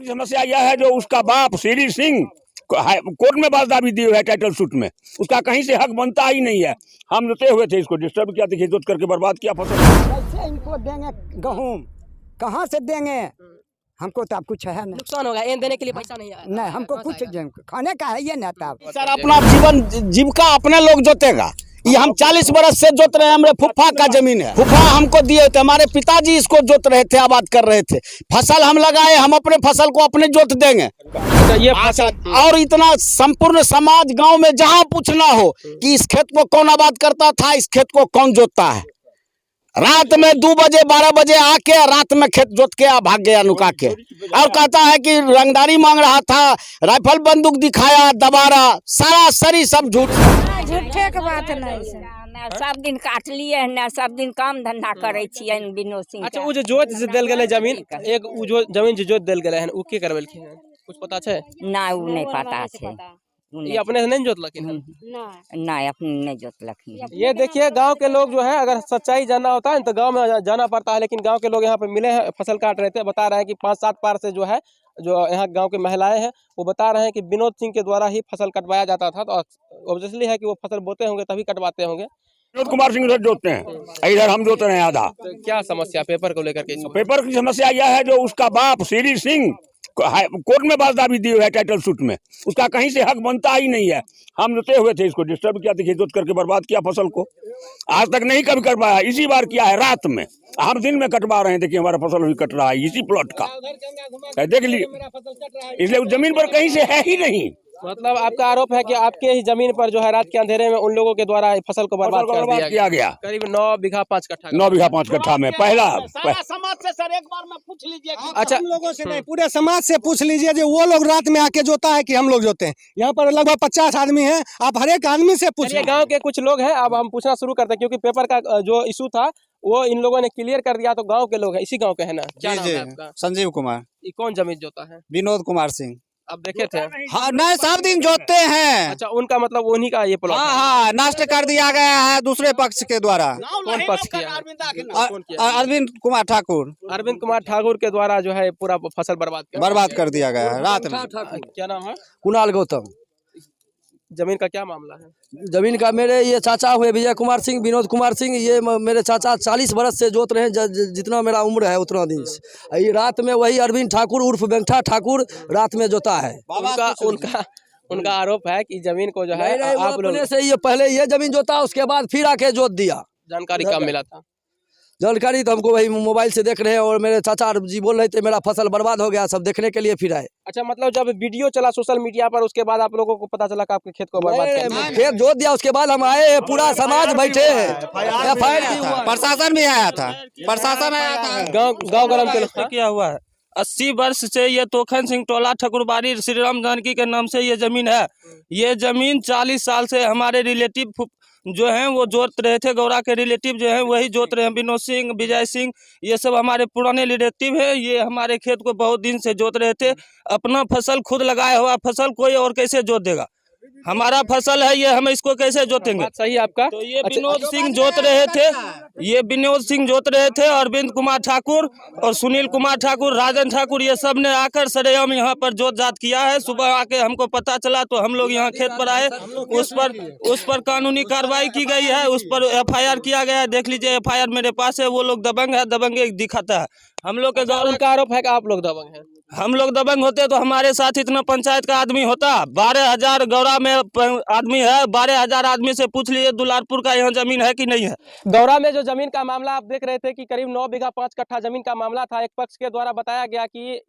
समस्या यह है जो उसका बाप श्री सिंह कोर्ट में बाजदाबी दिए हुए है टाइटल सूट में, उसका कहीं से हक बनता ही नहीं है। हम जोते हुए थे, इसको डिस्टर्ब किया, देखिए जोत करके बर्बाद किया फसल। कैसे इनको देंगे गेहूँ, कहाँ से देंगे? हमको तो अब कुछ है नहीं। नुकसान होगा, एन देने के लिए पैसा नहीं है। नहीं, हमको कुछ खाने का है ये नहीं था। सर अपना जीविका अपने लोग जोतेगा। ये हम 40 बरस से जोत रहे हैं, हमारे फुफा का जमीन है, फुफा हमको दिए थे, हमारे पिताजी इसको जोत रहे थे, आबाद कर रहे थे। फसल हम लगाए, हम अपने फसल को अपने जोत देंगे। ये और इतना संपूर्ण समाज गांव में जहां पूछना हो कि इस खेत को कौन आबाद करता था, इस खेत को कौन जोतता है, रात में 2 बजे 12 बजे आके रात में खेत जोत के भाग गया नुका के, और कहता है कि रंगदारी मांग रहा था, राइफल बंदूक दिखाया, दबारा, सारा सरी सब झूठ। झूठे के बात नहीं, सब दिन काट लिए ना, सब दिन काम धंधा करे छियै विनोद सिंह। अच्छा, वो जो जोत से देल गेले जमीन, एक वो जो जमीन जो जोत देल गेले हैं, उ के करवेलखिन हैं, कुछ पता छै? ना उ नहीं पता छै, ये अपने से नहीं जोतलखिन हैं? ना अपने नहीं जोतलखिन। ये देखिए, गांव के लोग जो है, अगर सच्चाई जानना होता है तो गांव में जाना पड़ता है, लेकिन गांव के लोग यहाँ पे मिले हैं, फसल काट रहे थे, बता रहे हैं कि 5-7 पार से जो है, जो यहाँ गांव के महिलाएं हैं, वो बता रहे हैं कि विनोद सिंह के द्वारा ही फसल कटवाया जाता था। तो ऑब्वियसली है कि वो फसल बोते होंगे तभी कटवाते होंगे। विनोद कुमार सिंह इधर जोतते हैं, इधर हम जोते रहे आधा। तो क्या समस्या पेपर को लेकर के? पेपर की समस्या यह है जो उसका बाप श्री सिंह कोर्ट में बाजदाबी दिए हुए है टाइटल सूट में, उसका कहीं से हक बनता ही नहीं है। हम जोते हुए थे, इसको डिस्टर्ब किया, देखिए जोत करके बर्बाद किया फसल को। आज तक नहीं कभी कर पाया, इसी बार किया है रात में। हम दिन में कटवा रहे हैं, देखिए हमारा फसल भी कट रहा है इसी प्लॉट का, देख लीजिए। इसलिए उस जमीन पर कहीं से है ही नहीं। मतलब आपका आरोप है कि आपके ही जमीन पर जो है रात के अंधेरे में उन लोगों के द्वारा फसल को बर्बाद कर किया गया। करीब 9 बीघा 5 कट्ठा 9 बीघा 5 कट्ठा में पहला समाज से सर एक बार में पूछ लीजिए। अच्छा, हम लोगों से नहीं, पूरे समाज से पूछ लीजिए जो वो लोग रात में आके जोता है कि हम लोग जोते हैं। यहाँ पर लगभग 50 आदमी हैं, आप हर एक आदमी से पूछिए। गांव के कुछ लोग हैं, अब हम पूछना शुरू करते हैं, क्योंकि पेपर का जो इशू था वो इन लोगों ने क्लियर कर दिया। तो गांव के लोग हैं, इसी गांव के है ना? क्या नाम है आपका? संजीव कुमार। ये कौन जमीन जोता है? विनोद कुमार सिंह। आप देखे थे? हाँ नहीं, सब दिन जोतते हैं। अच्छा, उनका मतलब उन्हीं का ये प्लॉट है? हाँ, नष्ट कर दिया गया है दूसरे पक्ष के द्वारा। कौन पक्ष किया? कौन किया? अरविंद कुमार ठाकुर। अरविंद कुमार ठाकुर के द्वारा जो है पूरा फसल बर्बाद कर दिया गया है रात में। क्या नाम है? कुणाल गौतम। जमीन का क्या मामला है? जमीन का मेरे ये चाचा हुए विजय कुमार सिंह, विनोद कुमार सिंह, ये मेरे चाचा 40 बरस से जोत रहे हैं, जितना मेरा उम्र है उतना दिन से। ये रात में वही अरविंद ठाकुर उर्फ वेंकटा ठाकुर रात में जोता है। उनका आरोप है कि जमीन को जो है आप लोग से ये पहले ये जमीन जोता, उसके बाद फिर आके जोत दिया। जानकारी कब मिला था? जानकारी तो हमको वही मोबाइल से देख रहे हैं, और मेरे चाचा जी बोल रहे थे मेरा फसल बर्बाद हो गया, सब देखने के लिए फिर आए। अच्छा, मतलब जब वीडियो चला सोशल मीडिया पर, उसके बाद आप लोगों को पता चला कि आपके खेत को बर्बाद कर दिया? खेत जोत दिया, उसके बाद हम आए, पूरा समाज बैठे, प्रशासन भी आया था, प्रशासन आया था। गाँव गरम के किया हुआ है। 80 वर्ष से ये तोखन सिंह टोला ठकुरबाड़ी श्री राम जानकी के नाम से ये जमीन है। ये जमीन 40 साल से हमारे रिलेटिव जो हैं वो जोत रहे थे, गौरा के रिलेटिव जो हैं वही जोत रहे हैं। विनोद सिंह, विजय सिंह, ये सब हमारे पुराने रिलेटिव हैं। ये हमारे खेत को बहुत दिन से जोत रहे थे। अपना फसल खुद लगाया हुआ फसल कोई और कैसे जोत देगा? हमारा फसल है ये, हम इसको कैसे जोतेंगे? सही आपका। तो ये विनोद सिंह जोत रहे थे, ये विनोद सिंह जोत रहे थे, अरविंद कुमार ठाकुर और सुनील कुमार ठाकुर, राजन ठाकुर, ये सब ने आकर सरेआम यहाँ पर जोत जात किया है। सुबह आके हमको पता चला तो हम लोग यहाँ खेत पर आए, उस पर कानूनी कार्रवाई की गई है, उस पर FIR किया गया है। देख लीजिए FIR मेरे पास है। वो लोग दबंग है, दबंग दिखाता है। हम लोग के गाँव का आरोप है कि आप लोग दबंग हैं। हम लोग दबंग होते तो हमारे साथ इतना पंचायत का आदमी होता। 12,000 गौरा में आदमी है, 12,000 आदमी से पूछ लीजिए दुलारपुर का यहाँ जमीन है कि नहीं है। गौरा में जो जमीन का मामला आप देख रहे थे कि करीब 9 बीघा 5 कट्ठा जमीन का मामला था। एक पक्ष के द्वारा बताया गया कि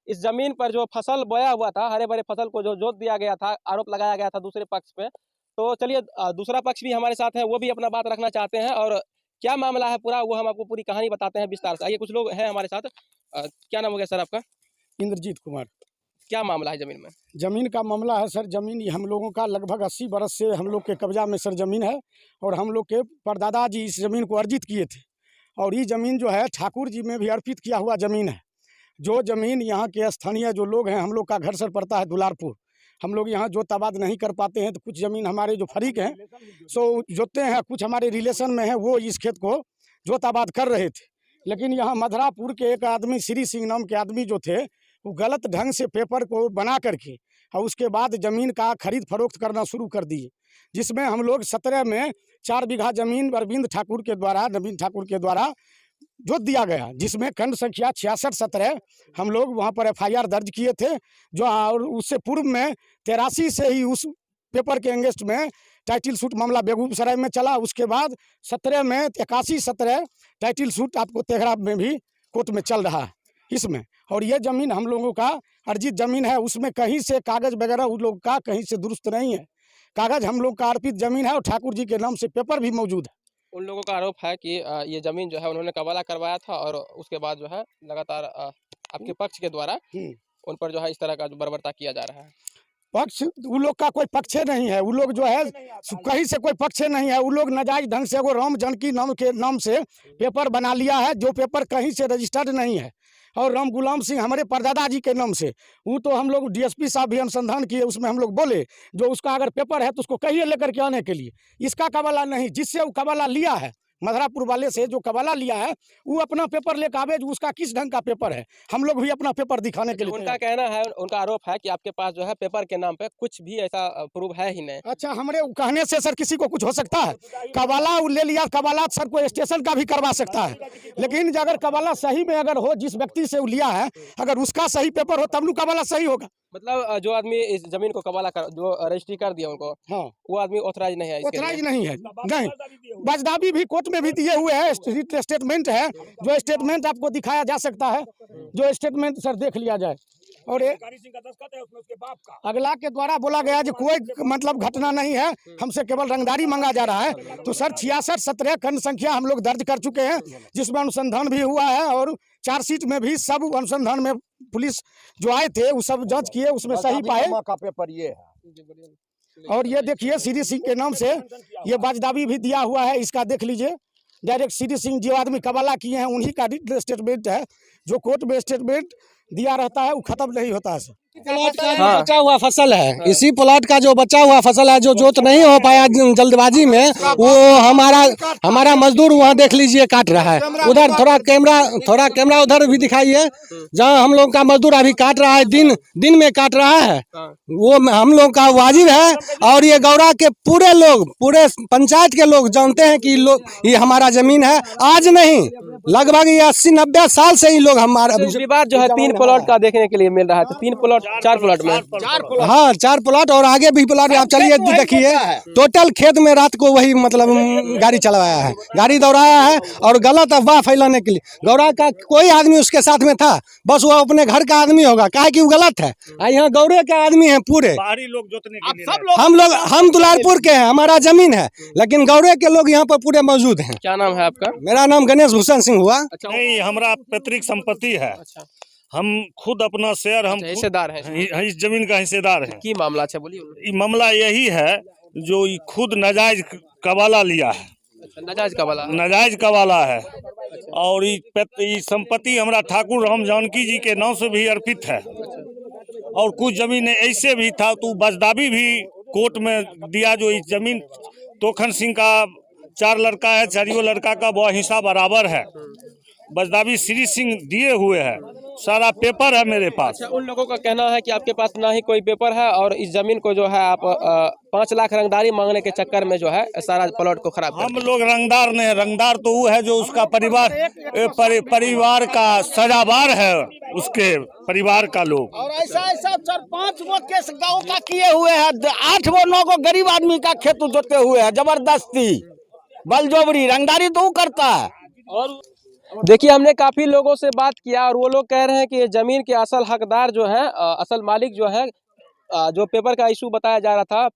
इस जमीन पर जो फसल बोया हुआ था, हरे भरे फसल को जो जोत दिया गया था, आरोप लगाया गया था दूसरे पक्ष पे। तो चलिए, दूसरा पक्ष भी हमारे साथ है, वो भी अपना बात रखना चाहते हैं, और क्या मामला है पूरा वो हम आपको पूरी कहानी बताते हैं विस्तार से। आइए, कुछ लोग हैं हमारे साथ। क्या नाम हो गया सर आपका? इंद्रजीत कुमार। क्या मामला है जमीन में? जमीन का मामला है सर, जमीन हम लोगों का लगभग 80 बरस से हम लोग के कब्जा में सर जमीन है, और हम लोग के परदादा जी इस जमीन को अर्जित किए थे, और ये जमीन जो है ठाकुर जी में भी अर्पित किया हुआ जमीन है। जो जमीन यहाँ के स्थानीय जो लोग हैं, हम लोग का घर सर पड़ता है दुलारपुर, हम लोग यहाँ जोत आबाद नहीं कर पाते हैं, तो कुछ ज़मीन हमारे जो फरीक हैं सो जोतते हैं, कुछ हमारे रिलेशन में हैं, वो इस खेत को जोत आबाद कर रहे थे। लेकिन यहाँ मधरापुर के एक आदमी श्री सिंह नाम के आदमी जो थे, वो गलत ढंग से पेपर को बना करके और उसके बाद ज़मीन का खरीद फरोख्त करना शुरू कर दिए, जिसमें हम लोग 17 में 4 बीघा ज़मीन अरविंद ठाकुर के द्वारा, नवीन ठाकुर के द्वारा जोत दिया गया, जिसमें खंड संख्या 66-17 हम लोग वहाँ पर FIR दर्ज किए थे। जो और उससे पूर्व में 83 से ही उस पेपर के अगेंस्ट में टाइटल सूट मामला बेगूसराय में चला। उसके बाद 17 में 81-17 टाइटल सूट आपको तेघड़ा में भी कोर्ट में चल रहा है इसमें। और ये ज़मीन हम लोगों का अर्जित ज़मीन है, उसमें कहीं से कागज़ वगैरह उन लोग का कहीं से दुरुस्त नहीं है। कागज़ हम लोग का अर्पित ज़मीन है और ठाकुर जी के नाम से पेपर भी मौजूद है। उन लोगों का आरोप है कि ये जमीन जो है उन्होंने कबाला करवाया था और उसके बाद जो है लगातार आपके पक्ष के द्वारा उन पर जो है इस तरह का जो बर्बरता किया जा रहा है। पक्ष उन लोग का कोई पक्ष नहीं है, वो लोग जो है कहीं से कोई पक्ष नहीं है। वो लोग नाजायज ढंग से वो राम जानकी नाम के नाम से पेपर बना लिया है, जो पेपर कहीं से रजिस्टर्ड नहीं है। और राम गुलाम सिंह हमारे परदादा जी के नाम से, वो तो हम लोग DSP साहब भी अनुसंधान किए, उसमें हम लोग बोले जो उसका अगर पेपर है तो उसको कहिए लेकर के आने के लिए। इसका कबाला नहीं, जिससे वो कबाला लिया है मधरापुर वाले से जो कबाला लिया है, वो अपना पेपर लेकर आवे, उसका किस ढंग का पेपर है। हम लोग भी अपना पेपर दिखाने के लिए उनका कहना है, उनका आरोप है कि आपके पास जो है पेपर के नाम पे कुछ भी ऐसा प्रूफ है ही नहीं। अच्छा, हमारे कहने से सर किसी को कुछ हो सकता है? कबाला वो ले लिया, कबाला सर को स्टेशन का भी करवा सकता है, लेकिन अगर कबाला सही में अगर हो, जिस व्यक्ति से वो लिया है अगर उसका सही पेपर हो तब न कबाला सही होगा। मतलब जो आदमी इस जमीन को कबाला कर, जो रजिस्ट्री कर दिया उनको, हाँ, वो आदमी ऑथराइज नहीं है, ऑथराइज नहीं है। नहीं, बाजदाबी भी कोर्ट में भी दिए हुए है, स्टेटमेंट है, जो स्टेटमेंट आपको दिखाया जा सकता है, जो स्टेटमेंट सर देख लिया जाए। और अगला के द्वारा बोला गया जो कोई मतलब घटना नहीं है, हमसे केवल रंगदारी मांगा जा रहा है। तो सर 66-17 खंड संख्या हम लोग दर्ज कर चुके हैं, जिसमें अनुसंधान भी हुआ है और चार्जशीट में भी सब अनुसंधान में पुलिस जो आए थे वो सब जांच किए, उसमें सही पाए का पेपर ये है। और ये देखिए श्री सिंह के नाम से ये बाजदाबी भी दिया हुआ है, इसका देख लीजिए। डायरेक्ट श्री सिंह जो आदमी कबाला किए हैं उन्हीं का स्टेटमेंट है, जो कोर्ट में स्टेटमेंट दिया रहता है वो खत्म नहीं होता है। प्लॉट का जो बचा हुआ फसल है, इसी प्लॉट का जो बचा हुआ फसल है, जो जोत नहीं हो पाया जल्दबाजी में, वो हमारा मजदूर वहाँ देख लीजिए काट रहा है। उधर थोड़ा कैमरा उधर भी दिखाइए, जहाँ हम लोग का मजदूर अभी काट रहा है, दिन में काट रहा है। वो हम लोग का वाजिब है। और ये गौरा के पूरे लोग, पूरे पंचायत के लोग जानते हैं कि ये हमारा जमीन है। आज नहीं, लगभग ये 80-90 साल से ही लोग हमारा विवाद जो है 3 प्लॉट का देखने के लिए मिल रहा है। तो 3 प्लॉट 4 प्लॉट में, हाँ 4 प्लॉट और आगे भी प्लॉट। आप चलिए देखिए, टोटल खेत में रात को वही मतलब गाड़ी चलवाया है, गाड़ी दौड़ाया है और गलत अफवाह फैलाने के लिए। गौरा का कोई आदमी उसके साथ में था, बस वो अपने घर का आदमी होगा, काहे कि वो गलत है। यहाँ गौरे के आदमी है पूरे, बाहरी लोग जोतने के लिए हम दुलारपुर के हैं, हमारा जमीन है, लेकिन गौरे के लोग यहाँ पर पूरे मौजूद हैं। क्या नाम है आपका? मेरा नाम गणेश भूषण सिंह हुआ। नहीं, हमारा पैतृक संपत्ति है। हम खुद अपना शेयर हम हिस्सेदार है इस जमीन का हिस्सेदार है। की मामला है बोलिए। ये मामला यही है जो ये खुद नाजायज कबाला लिया है, नाजायज कबाला है। और ये संपत्ति हमारा ठाकुर राम जानकी जी के नाम से भी अर्पित है। और कुछ जमीन ऐसे भी था तो बजदाबी भी कोर्ट में दिया, जो इस जमीन तोखन सिंह का 4 लड़का है, 4 लड़का का वो हिस्सा बराबर है। बजदाबी श्री सिंह दिए हुए हैं, सारा पेपर है मेरे पास। अच्छा, उन लोगों का कहना है कि आपके पास ना ही कोई पेपर है और इस जमीन को जो है आप 5 लाख रंगदारी मांगने के चक्कर में जो है सारा प्लॉट को खराब। हम लोग रंगदार नहीं, रंगदार तो वो है जो उसका परिवार का सजावार है, उसके परिवार का लोग। और ऐसा 4-5 वो केस गाँव का किए हुए हैं, 8 वो 9 को गरीब आदमी का खेत जोते हुए है, जबरदस्ती बलजोबरी रंगदारी तो करता है। और देखिए, हमने काफी लोगों से बात किया और वो लोग कह रहे हैं कि जमीन के असल हकदार जो है, असल मालिक जो है, जो पेपर का इशू बताया जा रहा था,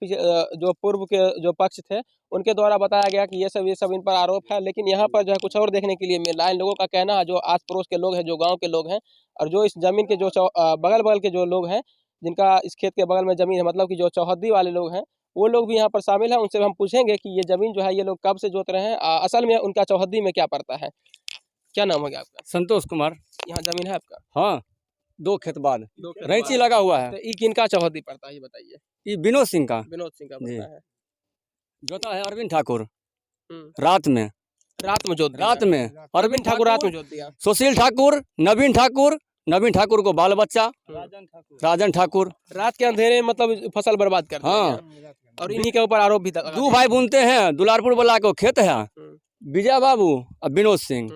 जो पूर्व के जो पक्ष थे उनके द्वारा बताया गया कि ये सब इन पर आरोप है। लेकिन यहाँ पर जो है कुछ और देखने के लिए मिल रहा है। इन लोगों का कहना है, जो आस पड़ोस के लोग हैं, जो गाँव के लोग हैं और जो इस जमीन के जो बगल के जो लोग हैं, जिनका इस खेत के बगल में जमीन है, मतलब कि जो चौहद्दी वाले लोग हैं, वो लोग भी यहाँ पर शामिल हैं। उनसे हम पूछेंगे कि ये जमीन जो है ये लोग कब से जोत रहे हैं, असल में उनका चौहद्दी में क्या पड़ता है। क्या नाम हो गया आपका? संतोष कुमार। यहाँ जमीन है आपका? हाँ, 2 खेत बाद रैंची लगा हुआ है। तो ये किनका चौहद्दी पड़ता है ये बताइए। ये विनोद सिंह का पड़ता है। जोता है अरविंद ठाकुर। रात में जोत रात में अरविंद ठाकुर रात में जोत दिया। सुशील ठाकुर, नवीन ठाकुर नवीन ठाकुर को बाल बच्चा, राजन ठाकुर। रात के अंधेरे में मतलब फसल बर्बाद कर दी हाँ। है। और इन्हीं के ऊपर आरोप भी लगा दो भाई बुनते हैं, दुलारपुर वाला को खेत है, विजय बाबू और विनोद सिंह,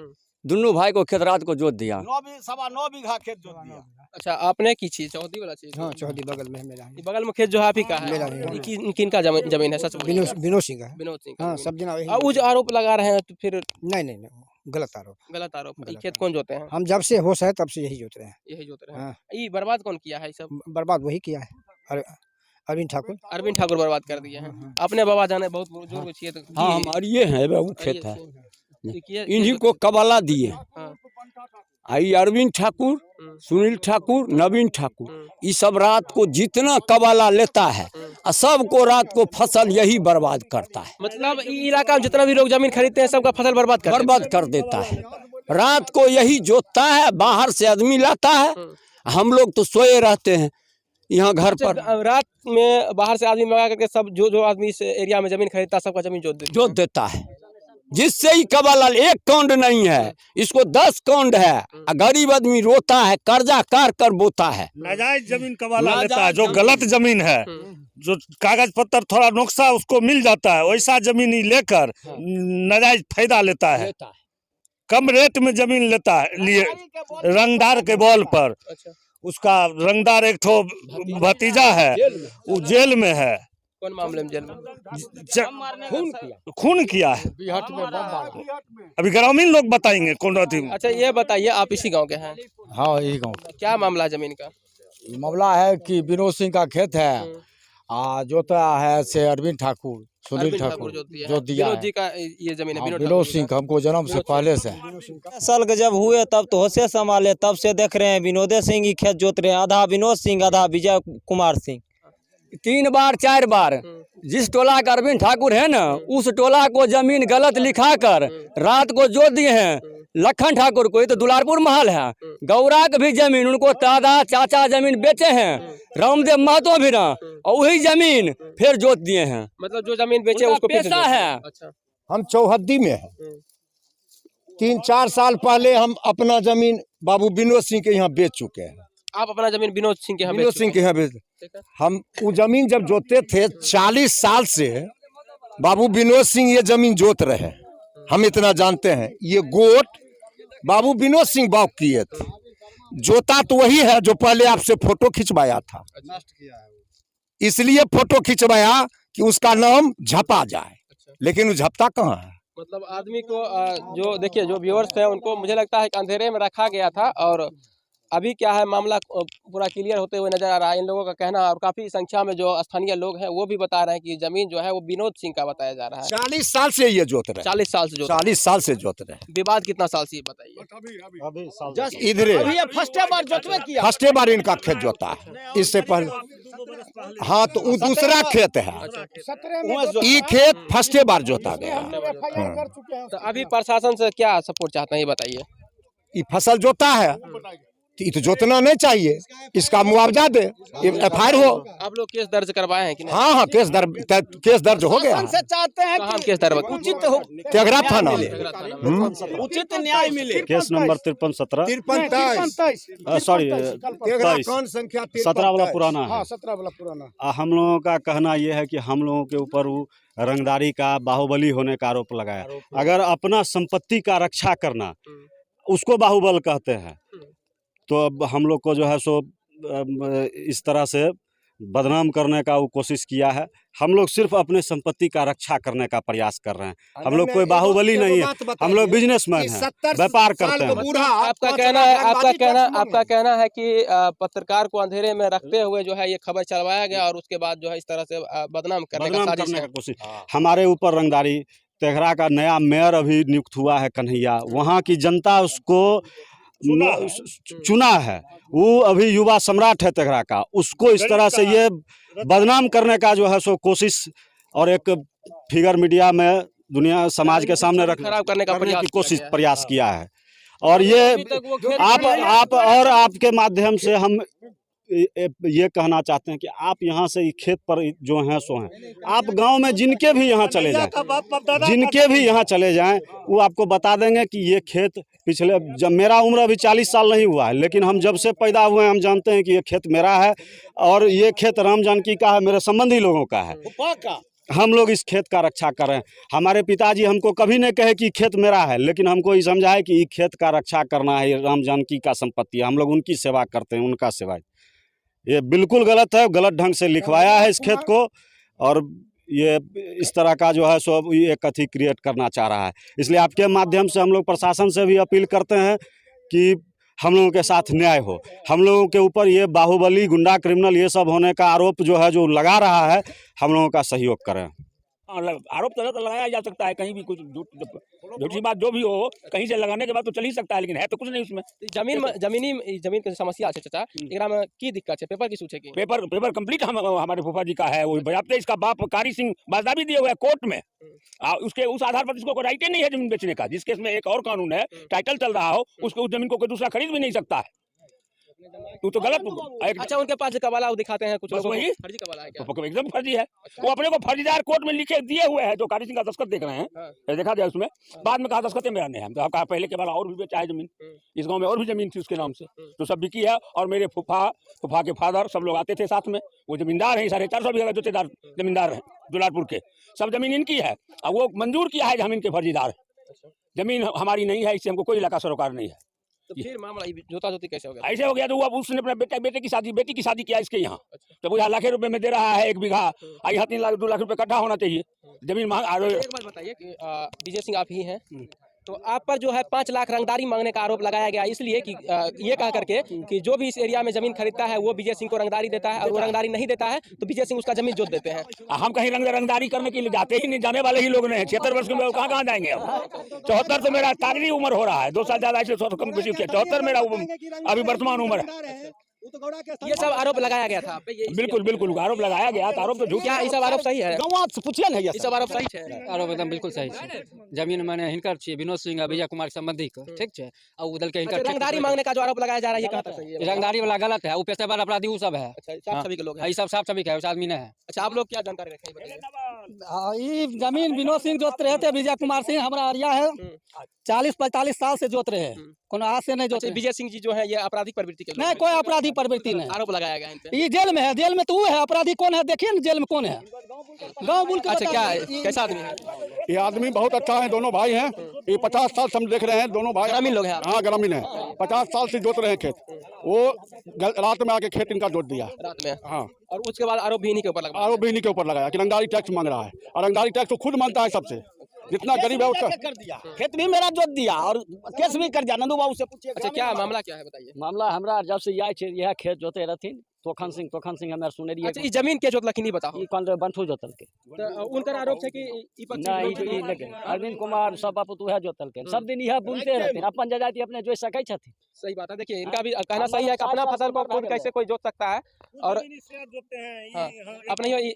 दोनों भाई को खेत रात को जोत दिया। 9 बीघा खेत जोत दिया। अच्छा, आपने की चीज चौहदी वाला चीज? हाँ चौहदी बगल में है मेरा। ये बगल में खेत जो है आप ही का है? मेरा है। किनका जमीन है? सच बोलिए। विनोद सिंह का है। विनोद सिंह का हाँ जमीन। सब दिन वही। और वो जो आरोप लगा रहे हैं तो फिर नहीं गलत आरोप। गलत आरोप। ये गलत खेत कौन जोते हैं? हम जब से होश है तब से यही जोत रहे हैं। यही जोत रहे हैं। हाँ। ये बर्बाद कौन किया है? ये सब बर्बाद वही किया है अरविंद ठाकुर। अरविंद ठाकुर बर्बाद कर दिए हैं। अपने बाबा जाने बहुत बुजुर्ग छिए तो हाँ हमारे ये है वो खेत है, ये इन्हीं को कबाला दिए। हाँ। आई अरविंद ठाकुर, सुनील ठाकुर, नवीन ठाकुर, ये सब रात को जितना कबाला लेता है और सबको रात को फसल यही बर्बाद करता है, मतलब ये इलाका में जितना भी लोग जमीन खरीदते हैं सबका फसल बर्बाद कर देता है। रात को यही जोतता है, बाहर से आदमी लाता है, हम लोग तो सोए रहते हैं यहाँ घर पर। रात में बाहर से आदमी मंगा करके सब जो आदमी इस एरिया में जमीन खरीदता है सबका जमीन जोत देता है, जिससे ही कबाला एक कांड नहीं है, इसको 10 कांड है। गरीब आदमी रोता है, कर्जा कर बोता है। नाजायज जमीन कबाला लेता है, जो गलत जमीन है, जो कागज पत्तर थोड़ा नुक्सा उसको मिल जाता है, वैसा जमीन ही लेकर नाजायज फायदा लेता है। कम रेट में जमीन लेता है, लिए रंगदार के बॉल पर। उसका रंगदार एक ठो भतीजा है, वो जेल में है। कौन मामले में जेल में? खून किया है। अभी ग्रामीण लोग बताएंगे कौन अथी। अच्छा ये बताइए, आप इसी गांव के हैं? हाँ यही गाँव। क्या मामला है जमीन का? मामला है कि विनोद सिंह का खेत है, जोता है से अरविंद ठाकुर, सुनील ठाकुर जो दिया विनोद जी का ये जमीन है। विनोद सिंह का हमको जन्म से पहले से। साल के जब हुए तब तो होशे संभाले, तब से देख रहे हैं विनोद सिंह ही खेत जोत रहे हैं, आधा विनोद सिंह आधा विजय कुमार सिंह। 3 बार 4 बार जिस टोला का अरविंद ठाकुर है ना, उस टोला को जमीन गलत लिखाकर रात को जोत दिए हैं। लखन ठाकुर को, ये तो दुलारपुर महल है, गौरा की भी जमीन उनको दादा चाचा जमीन बेचे हैं, रामदेव महतो भी ना, और वही जमीन फिर जोत दिए हैं। मतलब जो जमीन बेचे उसको पैसा है। अच्छा, हम चौहद्दी में हैं। 3-4 साल पहले हम अपना जमीन बाबू विनोद सिंह के यहाँ बेच चुके हैं। आप अपना जमीन विनोद सिंह के यहाँ विनोद सिंह के यहाँ बेच। हम वो जमीन जब जोते थे 40 साल से बाबू विनोद सिंह ये जमीन जोत रहे, हम इतना जानते हैं। ये गोट बाबू विनोद सिंह बाप किए थे, जोता तो वही है जो पहले आपसे फोटो खिंचवाया था, इसलिए फोटो खिंचवाया कि उसका नाम झपा जाए, लेकिन वो झपता कहाँ है। मतलब आदमी को जो देखिए जो व्यूअर्स है उनको मुझे लगता है कि अंधेरे में रखा गया था, और अभी क्या है मामला पूरा क्लियर होते हुए नजर आ रहा है। इन लोगों का कहना, और काफी संख्या में जो स्थानीय लोग हैं वो भी बता रहे हैं कि जमीन जो है वो विनोद सिंह का बताया जा रहा है। 40 साल से ये जोत रहे। 40 साल से 40 साल से जोत रहे। विवाद कितना साल से बताइए? इधरे फर्स्टे बार इनका खेत जोता है, इससे पहले हाँ तो वो दूसरा खेत है, ये खेत फर्स्टे बार जोता गया। तो अभी प्रशासन से क्या सपोर्ट चाहते हैं ये बताइए? ये फसल जोता है तो ये तो जोतना नहीं चाहिए, इसका मुआवजा दे, FIR हो। आप लोग केस दर्ज करवाए हैं कि नहीं? हाँ केस दर्ज हो गया। चाहते हैं कहाँ केस दर्ज? उचित हो, तेघरा थाना उचित न्याय मिले। केस नंबर 53-17 सॉरी 17 वाला पुराना है। 17 वाला पुराना। हम लोगों का कहना यह है कि हम लोगों के ऊपर वो रंगदारी का, बाहुबली होने का आरोप लगाया। अगर अपना संपत्ति का रक्षा करना उसको बाहुबल कहते हैं, तो अब हम लोग को जो है सो इस तरह से बदनाम करने का वो कोशिश किया है। हम लोग सिर्फ अपने संपत्ति का रक्षा करने का प्रयास कर रहे हैं। हम लोग कोई बाहुबली नहीं है, हम लोग बिजनेसमैन हैं, व्यापार करते हैं। आपका कहना है कि पत्रकार को अंधेरे में रखते हुए जो है ये खबर चलवाया गया, और उसके बाद जो है इस तरह से बदनाम करने का कोशिश। हमारे ऊपर रंगदारी। तेघरा का नया मेयर अभी नियुक्त हुआ है कन्हैया, वहाँ की जनता उसको चुना है, वो अभी युवा सम्राट है तेघरा का, उसको इस तरह से ये बदनाम करने का जो है सो कोशिश, और एक फिगर मीडिया में दुनिया समाज के सामने खराब करने का प्रयास किया है। और ये आप और आपके माध्यम से हम ये कहना चाहते हैं कि आप यहाँ से खेत पर जो हैं सो हैं, आप गांव में जिनके भी यहाँ चले जाएं, जिनके भी यहाँ चले जाएं, वो आपको बता देंगे कि ये खेत पिछले, जब मेरा उम्र अभी 40 साल नहीं हुआ है, लेकिन हम जब से पैदा हुए हैं हम जानते हैं कि ये खेत मेरा है और ये खेत राम जानकी का है, मेरे संबंधी लोगों का है। हम लोग इस खेत का रक्षा कर रहे हैं। हमारे पिताजी हमको कभी नहीं कहे कि खेत मेरा है, लेकिन हमको ये समझा है कि खेत का रक्षा करना है, राम जानकी का संपत्ति है, हम लोग उनकी सेवा करते हैं, उनका सेवा। ये बिल्कुल गलत है, गलत ढंग से लिखवाया है इस खेत को, और ये इस तरह का जो है सो ये कथी क्रिएट करना चाह रहा है। इसलिए आपके माध्यम से हम लोग प्रशासन से भी अपील करते हैं कि हम लोगों के साथ न्याय हो। हम लोगों के ऊपर ये बाहुबली, गुंडा, क्रिमिनल ये सब होने का आरोप जो है, जो लगा रहा है, हम लोगों का सहयोग करें। आरोप तो लगाया जा सकता है, कहीं भी कुछ झूठी बात जो भी हो, कहीं से लगाने के बाद तो चल ही सकता है, लेकिन है तो कुछ नहीं उसमें। जमीन के समस्या है चाचा, एकरा में की दिक्कत है? पेपर की सूचे की पेपर कंप्लीट हमारे फूफा जी का है, वो बजाते इसका बाप कारी सिंह बाजदाबी दिए हुए है कोर्ट में। उसके उस आधार पर इसको राइट ही नहीं है जमीन बेचने का। जिस केस में एक और कानून है, टाइटल चल रहा हो, उसको उस जमीन को कोई दूसरा खरीद भी नहीं सकता है। तो गलत। अच्छा, उनके पास कबाला दिखाते हैं कुछ लोगों को, फर्जी कबाला है क्या? एकदम फर्जी है। वो अपने को फर्जीदार कोर्ट में लिखे दिए हुए हैं, जो कारी सिंह का दस्तखत देख रहे हैं, देखा जाए उसमें। बाद में कहा दस्तखत मेरा नहीं है, तो आपका पहले के बाद और भी बेचा है जमीन, इस गांव में और भी जमीन थी उसके नाम से, तो सब बिकी है। और मेरे फूफा के फादर सब लोग आते थे साथ में, वो जमींदार हैं, 450 बीघा जोतेदार जमींदार हैं दुलारपुर के, सब जमीन इनकी है। और वो मंजूर किया है, हम इनके फर्जीदार है, जमीन हमारी नहीं है, इससे हमको कोई इलाका सरोकार नहीं है। तो फिर मामला जोता जोती कैसे हो गया? ऐसे हो गया तो वो अब उसने अपने बेटी की शादी किया इसके यहाँ, तो वो लाख रुपए में दे रहा है 1 बीघा, यहाँ 3 लाख 2 लाख रुपए कट्ठा होना चाहिए जमीन। एक बात बताइए कि विजय सिंह आप ही हैं, तो आप पर जो है 5 लाख रंगदारी मांगने का आरोप लगाया गया, इसलिए कि ये कह करके कि जो भी इस एरिया में जमीन खरीदता है वो विजय सिंह को रंगदारी देता है, और वो रंगदारी नहीं देता है तो विजय सिंह उसका जमीन जोत देते हैं। हम कहीं रंगदारी करने के लिए जाते ही नहीं, जाने वाले ही लोग नहीं। 76 वर्ष के कहाँ जाएंगे अब? 74 तो मेरा तारीखी उम्र हो रहा है, 2 साल ज्यादा, ऐसे 100 कम बेसी 74 मेरा अभी वर्तमान उम्र है। ये सब आरोप लगाया गया था। बिल्कुल आरोप लगाया गया था। आरोप तो झूठ। क्या ये सब आरोप सही है? पूछिए नहीं, ये सब आरोप सही है? आरोप एकदम बिल्कुल सही है। जमीन मैंने हिनकर छिए, विनोद सिंह आ विजय कुमार संबंधी को, ठीक है। और उदल के हिनकर रंगदारी मांगने का जो आरोप लगाया जा रहा है, ये कहां तक सही है? रंगदारी वाला गलत है, वो पेशेवर अपराधी वो सब है। साफ सभी के लोग हैं, ये सब साफ सभी है, उस आदमी ने है। अच्छा, आप लोग क्या जानकारी रखें बताइए? ये जमीन विनोद सिंह जोत रहे थे, विजय कुमार सिंह हमारा एरिया है, 40-45 साल से जोत रहे हैं, कोनो आज से नहीं जोते। विजय सिंह जी जो है ये आपराधिक प्रवृत्ति के नहीं, कोई आपराधिक प्रवृत्ति नहीं, आरोप लगाया गया इन पे। ये जेल में है, जेल में तो वो है अपराधी। कौन है देखिए ना, जेल में कौन है? गाँव बोल के। अच्छा, क्या कैसा आदमी है ये? आदमी बहुत अच्छा है, दोनों भाई हैं। ये 50 साल से हम देख रहे हैं, दोनों भाई ग्रामीण लोग हैं। हाँ, ग्रामीण है, 50 साल से जोत रहे हैं खेत। वो रात में आके खेत इनका जोत दिया रात में। हाँ, और उसके बाद आरोप भी इन्हीं के ऊपर लगा। आरोप भी इन्हीं के ऊपर लगाया कि रंगदारी टैक्स मांग रहा है, और रंगदारी टैक्स तो खुद मांगता है सबसे, जितना गरीब है उसका कर दिया, खेत भी मेरा जोत दिया और केस भी कर दिया। नंदू बाबू से पूछिए। अच्छा, क्या मामला क्या है बताइए? मामला हमरा जब से यह खेत जोते रहथिन, तोखन सिंह हमारे सुनेरी। अच्छा, ई जमीन के जोतलखिन नहीं बताओ? ई कौन बंठू जोतल के, तो उनका आरोप है कि ई पक्ष नहीं, लेकिन अरविंद कुमार सब बापू तो जोतल के, सब दिन यह बोलते रहते, अपन जजाति अपने जोत सकै छथिन। सही बात है। देखिए, इनका भी कहना सही है कि अपना फसल को खुद कैसे कोई जोत सकता है, और अपने ही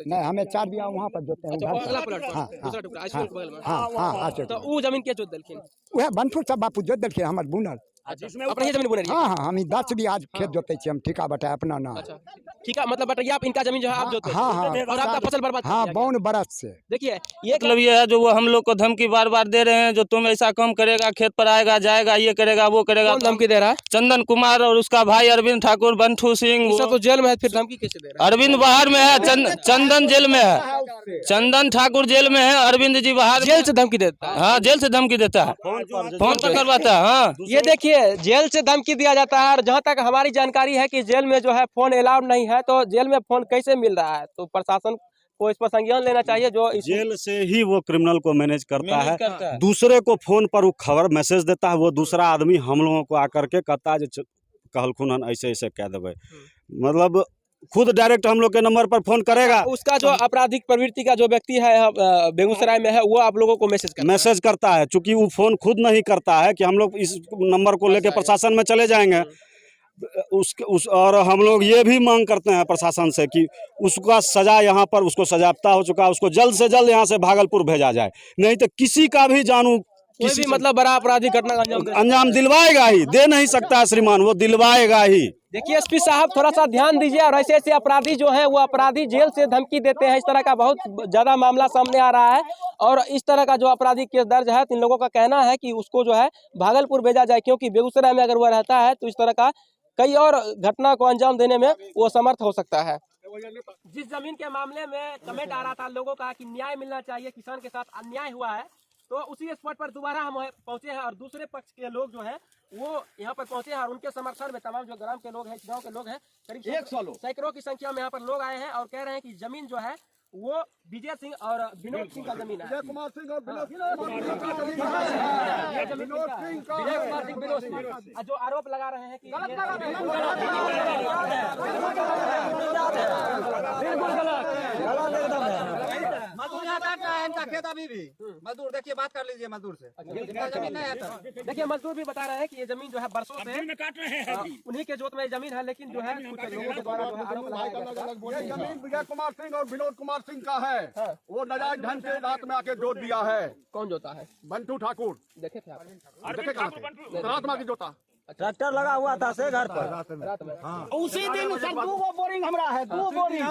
नहीं, हमें 4 बीघा वहाँ पर जोते हैं। अगला प्लॉट पर, दूसरा टुकड़ा आइसक्रीम के बगल में। हाँ, तो वो जमीन के जोत दलखिन? वह बंठू सब बापू जोत देलखिन, हमर बुनल। अपने ही जमीन बुने रही है? हाँ, हम 10 बीघा खेत जोते छी, हम ठिका बटाए अपना ना। अच्छा, ठीक है, मतलब बटैया आप इनका जमीन जो है आप जोते हैं। हाँ, और आपका फसल बर्बाद। हाँ, 52 बरस से। देखिए, ये मतलब ये है जो वो हम लोग को धमकी बार बार दे रहे हैं, जो तुम ऐसा काम करेगा, खेत पर आएगा जाएगा, ये करेगा वो करेगा। कौन धमकी दे रहा है? चंदन कुमार और उसका भाई अरविंद ठाकुर, बंठू सिंह। सब तो जेल में है, फिर धमकी कैसे दे रहा है? अरविंद बाहर में है, चंदन जेल में है, चंदन ठाकुर जेल में है, अरविंद जी बाहर। जेल से धमकी देता है? हाँ, जेल से धमकी देता है, फोन पर करवाता है। हाँ, ये देखिए, जेल से धमकी दिया जाता है, और जहाँ तक हमारी जानकारी है कि जेल में जो है फोन अलाउड नहीं है, तो जेल में फोन कैसे मिल रहा है? तो प्रशासन को इस पर संज्ञान लेना चाहिए। जो जेल से ही वो क्रिमिनल को मैनेज करता है, दूसरे को फोन पर वो खबर मैसेज देता है, वो दूसरा आदमी हम लोगों को आकर के कहता है जो कहलखुन ऐसे ऐसे कह देवे, मतलब खुद डायरेक्ट हम लोग के नंबर पर फोन करेगा। उसका जो आपराधिक प्रवृत्ति का जो व्यक्ति है बेगूसराय में है, वो आप लोगों को मैसेज करता है। चूंकि वो फोन खुद नहीं करता है कि हम लोग इस नंबर को लेके प्रशासन में चले जाएंगे, और हम लोग ये भी मांग करते हैं प्रशासन से कि उसका सजा यहाँ पर, उसको सजाप्ता हो चुका, उसको जल्द से जल्द यहाँ से भागलपुर भेजा जाए, नहीं तो किसी का भी जानू कोई भी मतलब बड़ा आपराधिक घटना का अंजाम दिलवाएगा ही, दे नहीं सकता है श्रीमान, वो दिलवाएगा ही। देखिए एसपी साहब थोड़ा सा ध्यान दीजिए। और ऐसे ऐसे अपराधी जो है वो अपराधी जेल से धमकी देते हैं, इस तरह का बहुत ज्यादा मामला सामने आ रहा है। और इस तरह का जो आपराधिक केस दर्ज है, इन लोगों का कहना है कि उसको जो है भागलपुर भेजा जाए, क्योंकि बेगूसराय में अगर वह रहता है तो इस तरह का कई और घटना को अंजाम देने में वो समर्थ हो सकता है। जिस जमीन के मामले में कमेंट आ रहा था लोगों का कि न्याय मिलना चाहिए, किसान के साथ अन्याय हुआ है, तो उसी स्पॉट पर दोबारा हम पहुंचे हैं और दूसरे पक्ष के लोग जो है वो यहाँ पर पहुंचे हैं और उनके समर्थन में तमाम जो ग्राम के लोग हैं, गांव के लोग हैं, करीब 100 लोग, सैकड़ों की संख्या में यहाँ पर लोग आए हैं और कह रहे हैं कि जमीन जो है वो विजय सिंह और विनोद सिंह का जमीन है। विजय कुमार सिंह और विनोद सिंह जो आरोप लगा रहे हैं कि इनका खेत अभी भी मजदूर, देखिए बात कर लीजिए मजदूर से, इनका जमीन नहीं है। देखिए मजदूर भी बता रहे हैं कि ये जमीन जो है बरसों से काट रहे हैं, उन्हीं के जोत में जमीन है, लेकिन जो है कुछ लोगों के द्वारा जो है आरोप लगाया गया है। ये जमीन विजय कुमार सिंह और विनोद कुमार सिंह का है, वो नाजायज ढंग से रात में आके जोत दिया है। कौन जोता है? बंटू ठाकुर। देखे थे आप? देखे कहाँ थे? रात में आके जोता। ट्रैक्टर लगा हुआ था से घर पर रात में। हाँ। उसी दिन सर 2 बोरिंग हमरा है, 2 बोरिंग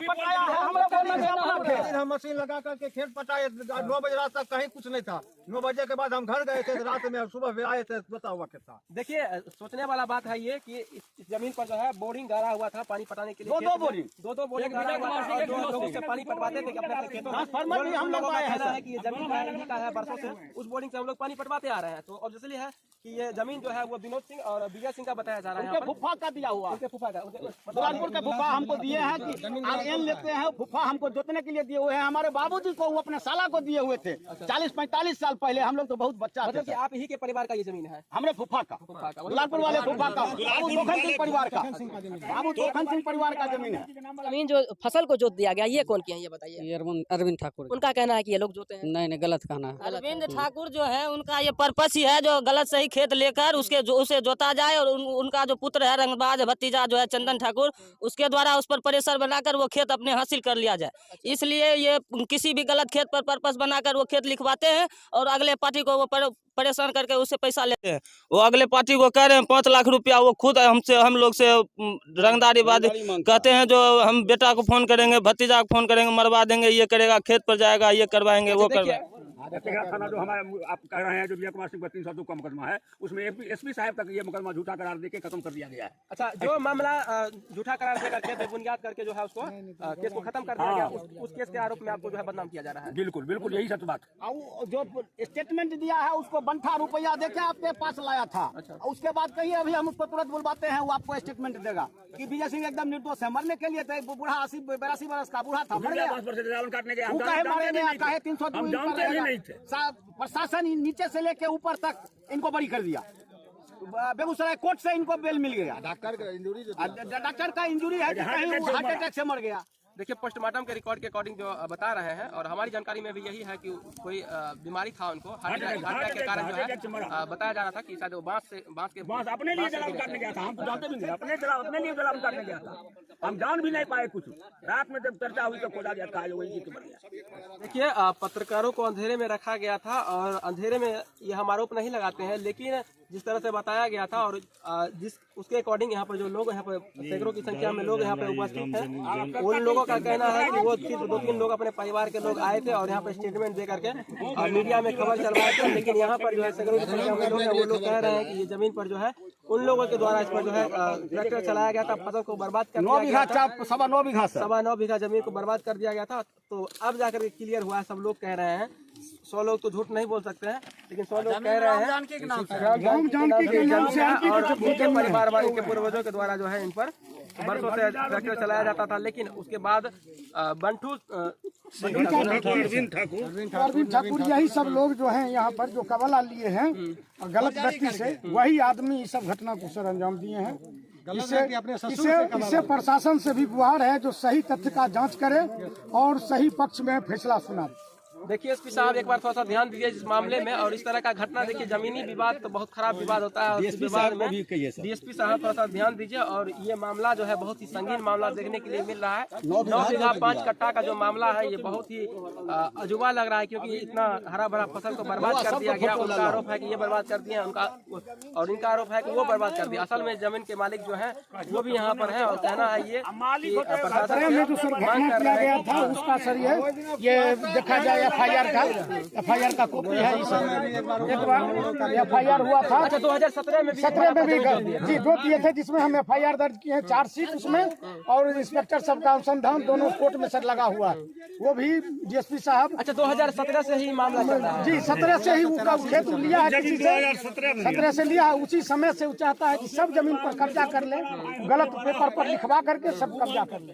पटाया है हमरा बोलना से अपना खेत। हम मशीन लगा करके खेत पटाए, 9 बजे रात तक कहीं कुछ नहीं था। 9 बजे के बाद हम घर गए थे, रात में सुबह भी आए थे, बता हुआ खेत था। देखिए सोचने वाला बात है ये कि इस जमीन पर जो है बोरिंग गाड़ा हुआ था पानी पटाने के लिए। 2 बोरिंग लोगों से पानी पटवाते थे अपने खेतों में। हम लोग आए हैं कि ये जमीन का है बरसों से, उस बोरिंग से हम लोग पानी पटवाते आ रहे हैं। तो ऑब्वियसली है कि ये जमीन जो है वो विनोद सिंह और विजय सिंह का बताया जा रहा है। उनके फुफा का दिया हुआ, उनके फुफा का, दुलारपुर के फुफा हमको दिए हैं कि आप एन लेते हैं, फुफा हमको जोतने के लिए दिए हुए हैं। हमारे बाबूजी को वो अपने साला को दिए हुए थे 40-45 साल पहले, हम लोग तो बहुत बच्चा मतलब कि आप ही के परिवार का ये जमीन है? हमरे फुफा का, दुलारपुर वाले फुफा का, बाबू तोखन सिंह परिवार का, बाबू तोखन सिंह परिवार का जमीन है। जमीन जो फसल को जोत दिया गया ये कौन किया है ये बताइए? अरविंद ठाकुर। उनका कहना है कि ये लोग जोते हैं। नहीं गलत कहना है। अरविंद ठाकुर जो है उनका ये पर्पस ही है जो गलत सही खेत लेकर उसे जोता जाए और उनका जो पुत्र है रंगबाज भतीजा जो है चंदन ठाकुर, उसके द्वारा उस पर प्रेशर बनाकर वो खेत अपने हासिल कर लिया जाए। इसलिए ये किसी भी गलत खेत पर पर्पस बनाकर वो खेत लिखवाते हैं और अगले पार्टी को वो परेशान करके उससे पैसा लेते हैं। वो अगले पार्टी को कह रहे हैं 5 लाख रुपया, वो खुद हम लोग से रंगदारीबाजी कहते हैं। जो हम बेटा को फोन करेंगे, भतीजा को फोन करेंगे, मरवा देंगे, ये करेगा, खेत पर जाएगा, ये करवाएंगे, वो करवाएंगे। थाना जो हमारे आप कह रहे हैं जो विजय कुमार सिंह पर 302 का मुकदमा है, उसमें एसपी साहब तक ये मुकदमा झूठा करार देके खत्म कर दिया गया है। अच्छा, जो मामला झूठा करार देकर के बुनियाद करके जो है उसको केस को खत्म कर दिया गया, उस केस के आरोप में आपको जो है बदनाम किया जा रहा है। बिल्कुल बिल्कुल यही सच बात। जो स्टेटमेंट दिया है उसको बंठा रुपया देके आपके पास लाया था। उसके बाद कहिए अभी हम उसको तुरंत बुलवाते हैं, वो आपको स्टेटमेंट देगा कि विजय सिंह एकदम निर्दोष है। मरने के लिए थे, बूढ़ा 80-82 वर्ष का बूढ़ा था, मर गया। वो कहे मारे गया, कहे 302 प्रशासन नीचे से लेके ऊपर तक इनको बरी कर दिया। बेगूसराय कोर्ट से इनको बेल मिल गया। डॉक्टर का इंजरी है कि कहीं वो हार्ट अटैक से मर गया। देखिए पोस्टमार्टम के रिकॉर्ड के अकॉर्डिंग जो बता रहे हैं और हमारी जानकारी में भी यही है कि कोई बीमारी था उनको, हार्ट अटैक के कारण जो है बताया जा रहा था कि शायद वो बांस अपने लिए जलावन करने गया था। हम तो जानते भी नहीं, अपने लिए जलावन करने गया था। हम जान भी नहीं पाए कुछ। रात में जब चर्चा हुई तो खोजा गया था, वही जीत मर गया। देखिए पत्रकारों को अंधेरे में रखा गया था और अंधेरे में ये हम आरोप नहीं लगाते हैं, लेकिन जिस तरह से बताया गया था और जिस उसके अकॉर्डिंग यहाँ पर जो लोग यहाँ पर सैकड़ों की संख्या में लोग यहाँ पर उपस्थित हैं, उन लोगों का कहना है कि वो सिर्फ 2-3 लोग अपने परिवार के लोग आए थे और यहाँ पर स्टेटमेंट दे करके मीडिया में खबर चलवाए थे। लेकिन यहाँ पर जो है सैकड़ों की संख्या में लोग हैं, वो लोग कह रहे हैं कि ये जमीन पर जो है उन लोगों के द्वारा इस पर जो है ट्रैक्टर चलाया गया था, फसल को बर्बाद कर दिया गया था। 9.25 बीघा जमीन को बर्बाद कर दिया गया था। तो अब जाकर क्लियर हुआ, सब लोग कह रहे हैं। 100 लोग तो झूठ नहीं बोल सकते हैं, लेकिन 100 लोग कह रहे हैं और उनके परिवार वालों के पूर्वजों के द्वारा जो है इन पर बरसों से ट्रैक्टर चलाया जाता था। लेकिन उसके बाद अरविंद ठाकुर यही सब लोग जो हैं यहाँ पर जो कबला लिए हैं गलत व्यक्ति से, वही आदमी इस सब घटना को सर अंजाम दिए हैं। इससे प्रशासन से भी गुहार है जो सही तथ्य का जांच करे और सही पक्ष में फैसला सुनाए। देखिए एसपी साहब एक बार थोड़ा सा ध्यान दीजिए इस मामले में। और इस तरह का घटना देखिए जमीनी विवाद तो बहुत खराब विवाद होता है। डीएसपी साहब थोड़ा सा ध्यान दीजिए। और ये मामला जो है बहुत ही संगीन मामला देखने के लिए मिल रहा है। 9 बीघा 5 कट्टा का जो मामला है ये बहुत ही अजूबा लग रहा है, क्योंकि इतना हरा भरा फसल को बर्बाद कर दिया गया। उनका आरोप है कि ये बर्बाद कर दिया उनका, और इनका आरोप है कि वो बर्बाद कर दिया। असल में जमीन के मालिक जो है वो भी यहाँ पर है। और कहना है ये प्रशासन में जो सर घटना किया गया था उसका सर ये देखा जाए एफआईआर का कॉपी है। एक बार एफआईआर हुआ था। अच्छा 2017 में 17 में भी जी 2 दिए थे, जिसमें हम एफआईआर दर्ज किए हैं, चार्जशीट उसमें और इंस्पेक्टर सब का अनुसंधान दोनों कोर्ट में सर लगा हुआ है। वो भी डीएसपी साहब। अच्छा 2017 से ही मामला चल रहा है जी 17 से ही उसका खेत लिया है, किसी से 17 से लिया है। उसी समय से वो चाहता है कि सब जमीन पर कब्जा कर ले, गलत पेपर पर लिखवा करके सब कब्जा कर ले।